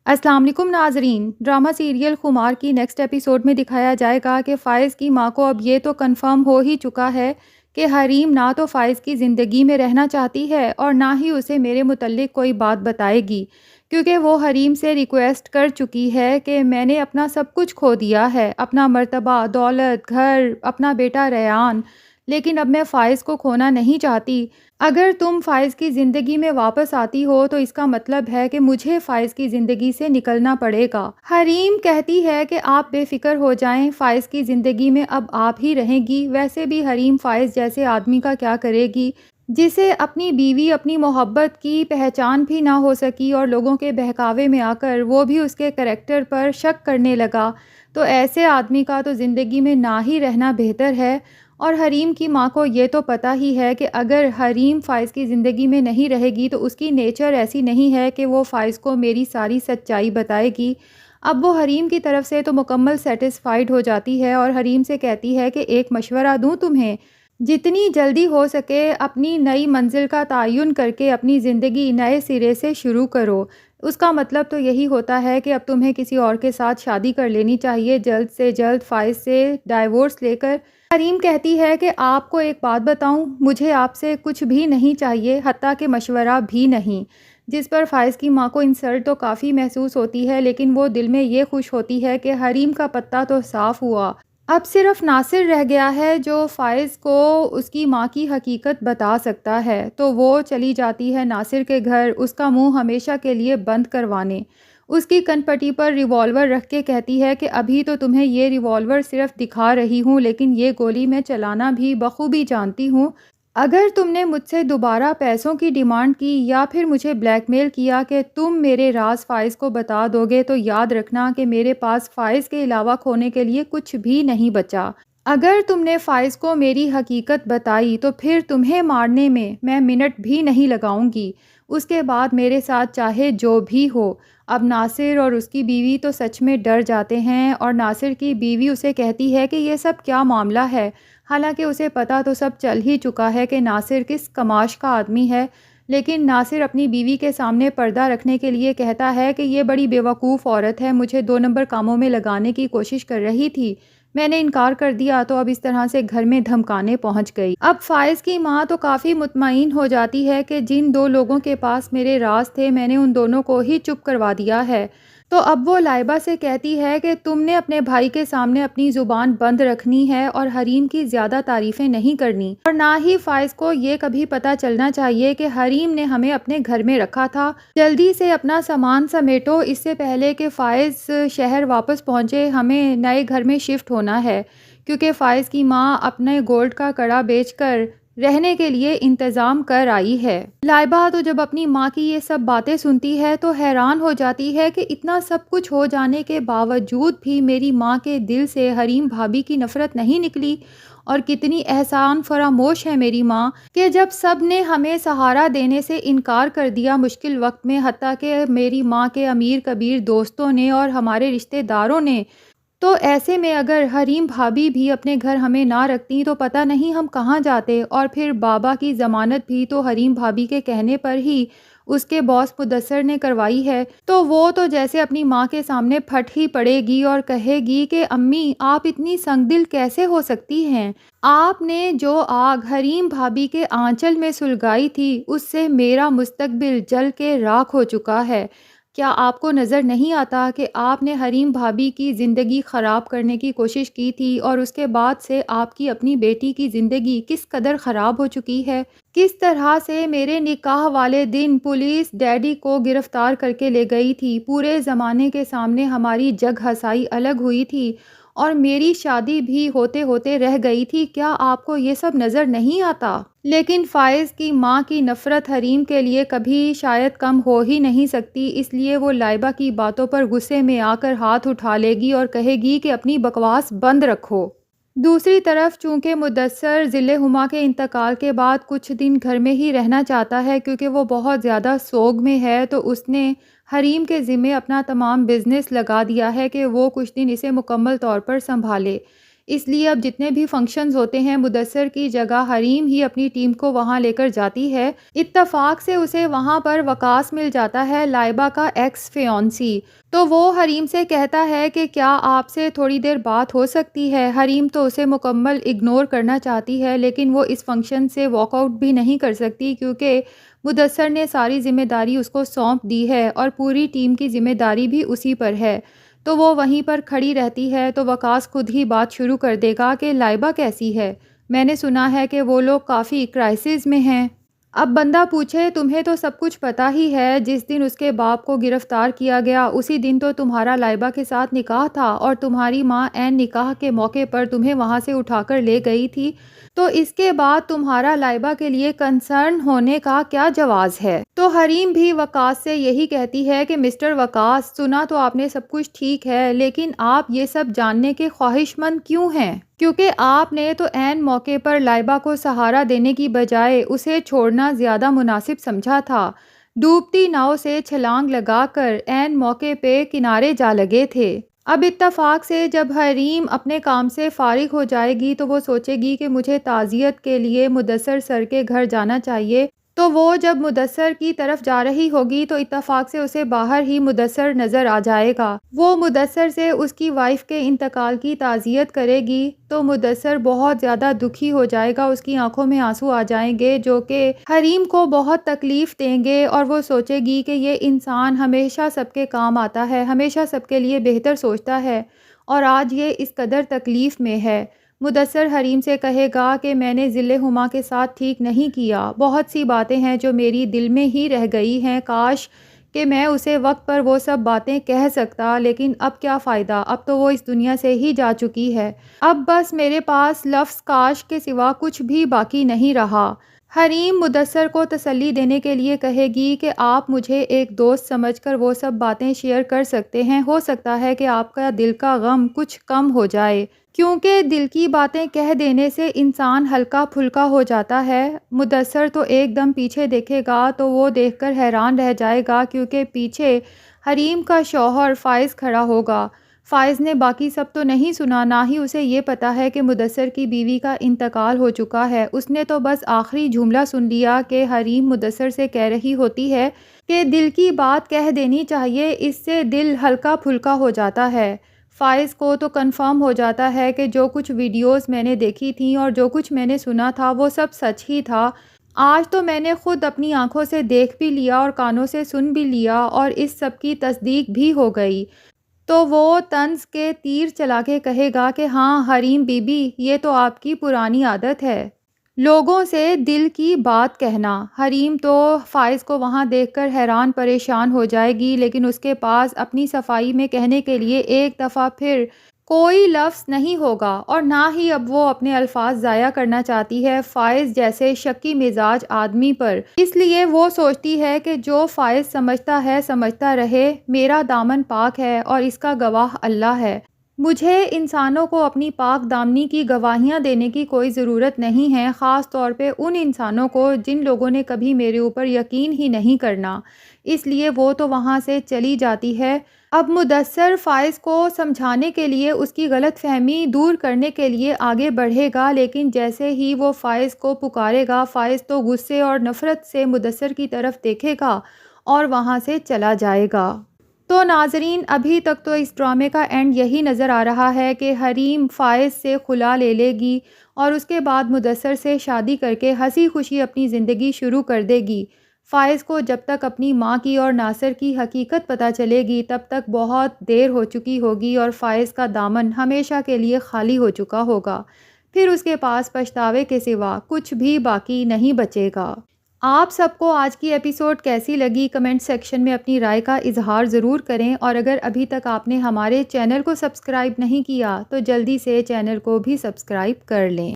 السلام علیکم ناظرین، ڈرامہ سیریل خمار کی نیکسٹ ایپیسوڈ میں دکھایا جائے گا کہ فائز کی ماں کو اب یہ تو کنفرم ہو ہی چکا ہے کہ حریم نہ تو فائز کی زندگی میں رہنا چاہتی ہے اور نہ ہی اسے میرے متعلق کوئی بات بتائے گی، کیونکہ وہ حریم سے ریکویسٹ کر چکی ہے کہ میں نے اپنا سب کچھ کھو دیا ہے، اپنا مرتبہ، دولت، گھر، اپنا بیٹا ریان، لیکن اب میں فائز کو کھونا نہیں چاہتی۔ اگر تم فائز کی زندگی میں واپس آتی ہو تو اس کا مطلب ہے کہ مجھے فائز کی زندگی سے نکلنا پڑے گا۔ حریم کہتی ہے کہ آپ بے فکر ہو جائیں، فائز کی زندگی میں اب آپ ہی رہیں گی۔ ویسے بھی حریم فائز جیسے آدمی کا کیا کرے گی جسے اپنی بیوی، اپنی محبت کی پہچان بھی نہ ہو سکی اور لوگوں کے بہکاوے میں آ کر وہ بھی اس کے کریکٹر پر شک کرنے لگا، تو ایسے آدمی کا تو زندگی میں نہ ہی رہنا بہتر ہے۔ اور حریم کی ماں کو یہ تو پتہ ہی ہے کہ اگر حریم فائز کی زندگی میں نہیں رہے گی تو اس کی نیچر ایسی نہیں ہے کہ وہ فائز کو میری ساری سچائی بتائے گی۔ اب وہ حریم کی طرف سے تو مکمل سیٹسفائیڈ ہو جاتی ہے اور حریم سے کہتی ہے کہ ایک مشورہ دوں تمہیں، جتنی جلدی ہو سکے اپنی نئی منزل کا تعین کر کے اپنی زندگی نئے سرے سے شروع کرو۔ اس کا مطلب تو یہی ہوتا ہے کہ اب تمہیں کسی اور کے ساتھ شادی کر لینی چاہیے، جلد سے جلد فائز سے ڈائیورس لے کر۔ حریم کہتی ہے کہ آپ کو ایک بات بتاؤں، مجھے آپ سے کچھ بھی نہیں چاہیے، حتیٰ کہ مشورہ بھی نہیں، جس پر فائز کی ماں کو انسلٹ تو کافی محسوس ہوتی ہے، لیکن وہ دل میں یہ خوش ہوتی ہے کہ حریم کا پتہ تو صاف ہوا۔ اب صرف ناصر رہ گیا ہے جو فائز کو اس کی ماں کی حقیقت بتا سکتا ہے، تو وہ چلی جاتی ہے ناصر کے گھر اس کا منہ ہمیشہ کے لیے بند کروانے۔ اس کی کن پٹی پر ریوالور رکھ کے کہتی ہے کہ ابھی تو تمہیں یہ ریوالور صرف دکھا رہی ہوں، لیکن یہ گولی میں چلانا بھی بخوبی جانتی ہوں۔ اگر تم نے مجھ سے دوبارہ پیسوں کی ڈیمانڈ کی یا پھر مجھے بلیک میل کیا کہ تم میرے راز فائز کو بتا دو گے تو یاد رکھنا کہ میرے پاس فائز کے علاوہ کھونے کے لیے کچھ بھی نہیں بچا۔ اگر تم نے فائز کو میری حقیقت بتائی تو پھر تمہیں مارنے میں منٹ بھی نہیں لگاؤں گی، اس کے بعد میرے ساتھ چاہے جو بھی ہو۔ اب ناصر اور اس کی بیوی تو سچ میں ڈر جاتے ہیں اور ناصر کی بیوی اسے کہتی ہے کہ یہ سب کیا معاملہ ہے، حالانکہ اسے پتہ تو سب چل ہی چکا ہے کہ ناصر کس کماش کا آدمی ہے، لیکن ناصر اپنی بیوی کے سامنے پردہ رکھنے کے لیے کہتا ہے کہ یہ بڑی بیوقوف عورت ہے، مجھے 2 نمبر کاموں میں لگانے کی کوشش کر رہی تھی، میں نے انکار کر دیا تو اب اس طرح سے گھر میں دھمکانے پہنچ گئی۔ اب فائز کی ماں تو کافی مطمئن ہو جاتی ہے کہ جن 2 لوگوں کے پاس میرے راز تھے میں نے ان دونوں کو ہی چپ کروا دیا ہے، تو اب وہ لائبہ سے کہتی ہے کہ تم نے اپنے بھائی کے سامنے اپنی زبان بند رکھنی ہے اور حریم کی زیادہ تعریفیں نہیں کرنی، اور نہ ہی فائز کو یہ کبھی پتہ چلنا چاہیے کہ حریم نے ہمیں اپنے گھر میں رکھا تھا۔ جلدی سے اپنا سامان سمیٹو اس سے پہلے کہ فائز شہر واپس پہنچے، ہمیں نئے گھر میں شفٹ ہونا ہے، کیونکہ فائز کی ماں اپنے گولڈ کا کڑا بیچ کر رہنے کے لیے انتظام کر آئی ہے۔ لائبہ تو جب اپنی ماں کی یہ سب باتیں سنتی ہے تو حیران ہو جاتی ہے کہ اتنا سب کچھ ہو جانے کے باوجود بھی میری ماں کے دل سے حریم بھابی کی نفرت نہیں نکلی، اور کتنی احسان فراموش ہے میری ماں کہ جب سب نے ہمیں سہارا دینے سے انکار کر دیا مشکل وقت میں، حتیٰ کہ میری ماں کے امیر کبیر دوستوں نے اور ہمارے رشتہ داروں نے، تو ایسے میں اگر حریم بھابی بھی اپنے گھر ہمیں نہ رکھتی تو پتہ نہیں ہم کہاں جاتے۔ اور پھر بابا کی ضمانت بھی تو حریم بھابی کے کہنے پر ہی اس کے باس مدثر نے کروائی ہے، تو وہ تو جیسے اپنی ماں کے سامنے پھٹ ہی پڑے گی اور کہے گی کہ امی آپ اتنی سنگ دل کیسے ہو سکتی ہیں، آپ نے جو آگ حریم بھابی کے آنچل میں سلگائی تھی اس سے میرا مستقبل جل کے راکھ ہو چکا ہے۔ کیا آپ کو نظر نہیں آتا کہ آپ نے حریم بھابی کی زندگی خراب کرنے کی کوشش کی تھی اور اس کے بعد سے آپ کی اپنی بیٹی کی زندگی کس قدر خراب ہو چکی ہے؟ کس طرح سے میرے نکاح والے دن پولیس ڈیڈی کو گرفتار کر کے لے گئی تھی، پورے زمانے کے سامنے ہماری جگ ہسائی الگ ہوئی تھی اور میری شادی بھی ہوتے ہوتے رہ گئی تھی، کیا آپ کو یہ سب نظر نہیں آتا؟ لیکن فائز کی ماں کی نفرت حریم کے لیے کبھی شاید کم ہو ہی نہیں سکتی، اس لیے وہ لائبہ کی باتوں پر غصے میں آ کر ہاتھ اٹھا لے گی اور کہے گی کہ اپنی بکواس بند رکھو۔ دوسری طرف چونکہ مدثر ذل ہما کے انتقال کے بعد کچھ دن گھر میں ہی رہنا چاہتا ہے کیونکہ وہ بہت زیادہ سوگ میں ہے، تو اس نے حریم کے ذمے اپنا تمام بزنس لگا دیا ہے کہ وہ کچھ دن اسے مکمل طور پر سنبھالے۔ اس لیے اب جتنے بھی فنکشنز ہوتے ہیں مدثر کی جگہ حریم ہی اپنی ٹیم کو وہاں لے کر جاتی ہے۔ اتفاق سے اسے وہاں پر وقاص مل جاتا ہے، لائبہ کا ایکس فیونسی، تو وہ حریم سے کہتا ہے کہ کیا آپ سے تھوڑی دیر بات ہو سکتی ہے۔ حریم تو اسے مکمل اگنور کرنا چاہتی ہے، لیکن وہ اس فنکشن سے واک آؤٹ بھی نہیں کر سکتی کیونکہ مدثر نے ساری ذمہ داری اس کو سونپ دی ہے اور پوری ٹیم کی ذمہ داری بھی اسی پر ہے۔ تو وہ وہیں پر کھڑی رہتی ہے تو وقاص خود ہی بات شروع کر دے گا کہ لائبہ کیسی ہے، میں نے سنا ہے کہ وہ لوگ کافی کرائسس میں ہیں۔ اب بندہ پوچھے تمہیں تو سب کچھ پتہ ہی ہے، جس دن اس کے باپ کو گرفتار کیا گیا اسی دن تو تمہارا لائبہ کے ساتھ نکاح تھا اور تمہاری ماں عین نکاح کے موقع پر تمہیں وہاں سے اٹھا کر لے گئی تھی، تو اس کے بعد تمہارا لائبہ کے لیے کنسرن ہونے کا کیا جواز ہے؟ تو حریم بھی وقاص سے یہی کہتی ہے کہ مسٹر وقاص، سنا تو آپ نے سب کچھ ٹھیک ہے، لیکن آپ یہ سب جاننے کے خواہش مند کیوں ہیں؟ کیونکہ آپ نے تو عین موقع پر لائبہ کو سہارا دینے کی بجائے اسے چھوڑنا زیادہ مناسب سمجھا تھا۔ ڈوبتی ناؤ سے چھلانگ لگا کر عین موقع پہ کنارے جا لگے تھے۔ اب اتفاق سے جب حریم اپنے کام سے فارغ ہو جائے گی تو وہ سوچے گی کہ مجھے تعزیت کے لیے مدثر سر کے گھر جانا چاہیے، تو وہ جب مدثر کی طرف جا رہی ہوگی تو اتفاق سے اسے باہر ہی مدثر نظر آ جائے گا۔ وہ مدثر سے اس کی وائف کے انتقال کی تعزیت کرے گی تو مدثر بہت زیادہ دکھی ہو جائے گا، اس کی آنکھوں میں آنسو آ جائیں گے جو کہ حریم کو بہت تکلیف دیں گے، اور وہ سوچے گی کہ یہ انسان ہمیشہ سب کے کام آتا ہے، ہمیشہ سب کے لیے بہتر سوچتا ہے، اور آج یہ اس قدر تکلیف میں ہے۔ مدثر حریم سے کہے گا کہ میں نے ذل ہما کے ساتھ ٹھیک نہیں کیا، بہت سی باتیں ہیں جو میری دل میں ہی رہ گئی ہیں، کاش کہ میں اسے وقت پر وہ سب باتیں کہہ سکتا، لیکن اب کیا فائدہ، اب تو وہ اس دنیا سے ہی جا چکی ہے، اب بس میرے پاس لفظ کاش کے سوا کچھ بھی باقی نہیں رہا۔ حریم مدثر کو تسلی دینے کے لیے کہے گی کہ آپ مجھے ایک دوست سمجھ کر وہ سب باتیں شیئر کر سکتے ہیں، ہو سکتا ہے کہ آپ کا دل کا غم کچھ کم ہو جائے، کیونکہ دل کی باتیں کہہ دینے سے انسان ہلکا پھلکا ہو جاتا ہے۔ مدثر تو ایک دم پیچھے دیکھے گا تو وہ دیکھ کر حیران رہ جائے گا کیونکہ پیچھے حریم کا شوہر فائز کھڑا ہوگا۔ فائز نے باقی سب تو نہیں سنا، نہ ہی اسے یہ پتا ہے کہ مدثر کی بیوی کا انتقال ہو چکا ہے، اس نے تو بس آخری جملہ سن لیا کہ حریم مدثر سے کہہ رہی ہوتی ہے کہ دل کی بات کہہ دینی چاہیے، اس سے دل ہلکا پھلکا ہو جاتا ہے۔ فائز کو تو کنفرم ہو جاتا ہے کہ جو کچھ ویڈیوز میں نے دیکھی تھیں اور جو کچھ میں نے سنا تھا وہ سب سچ ہی تھا، آج تو میں نے خود اپنی آنکھوں سے دیکھ بھی لیا اور کانوں سے سن بھی لیا اور اس سب کی تصدیق بھی ہو گئی۔ تو وہ طنز کے تیر چلا کے کہے گا کہ ہاں حریم بی بی، یہ تو آپ کی پرانی عادت ہے، لوگوں سے دل کی بات کہنا۔ حریم تو فائز کو وہاں دیکھ کر حیران پریشان ہو جائے گی، لیکن اس کے پاس اپنی صفائی میں کہنے کے لیے ایک دفعہ پھر کوئی لفظ نہیں ہوگا، اور نہ ہی اب وہ اپنے الفاظ ضائع کرنا چاہتی ہے فائز جیسے شکی مزاج آدمی پر، اس لیے وہ سوچتی ہے کہ جو فائز سمجھتا ہے سمجھتا رہے، میرا دامن پاک ہے اور اس کا گواہ اللہ ہے، مجھے انسانوں کو اپنی پاک دامنی کی گواہیاں دینے کی کوئی ضرورت نہیں ہے، خاص طور پہ ان انسانوں کو جن لوگوں نے کبھی میرے اوپر یقین ہی نہیں کرنا۔ اس لیے وہ تو وہاں سے چلی جاتی ہے۔ اب مدثر فائز کو سمجھانے کے لیے، اس کی غلط فہمی دور کرنے کے لیے آگے بڑھے گا، لیکن جیسے ہی وہ فائز کو پکارے گا، فائز تو غصے اور نفرت سے مدثر کی طرف دیکھے گا اور وہاں سے چلا جائے گا۔ تو ناظرین، ابھی تک تو اس ڈرامے کا اینڈ یہی نظر آ رہا ہے کہ حریم فائز سے خلا لے لے گی اور اس کے بعد مدثر سے شادی کر کے ہنسی خوشی اپنی زندگی شروع کر دے گی۔ فائز کو جب تک اپنی ماں کی اور ناصر کی حقیقت پتہ چلے گی تب تک بہت دیر ہو چکی ہوگی اور فائز کا دامن ہمیشہ کے لیے خالی ہو چکا ہوگا، پھر اس کے پاس پچھتاوے کے سوا کچھ بھی باقی نہیں بچے گا۔ آپ سب کو آج کی ایپیسوڈ کیسی لگی کمنٹ سیکشن میں اپنی رائے کا اظہار ضرور کریں، اور اگر ابھی تک آپ نے ہمارے چینل کو سبسکرائب نہیں کیا تو جلدی سے چینل کو بھی سبسکرائب کر لیں۔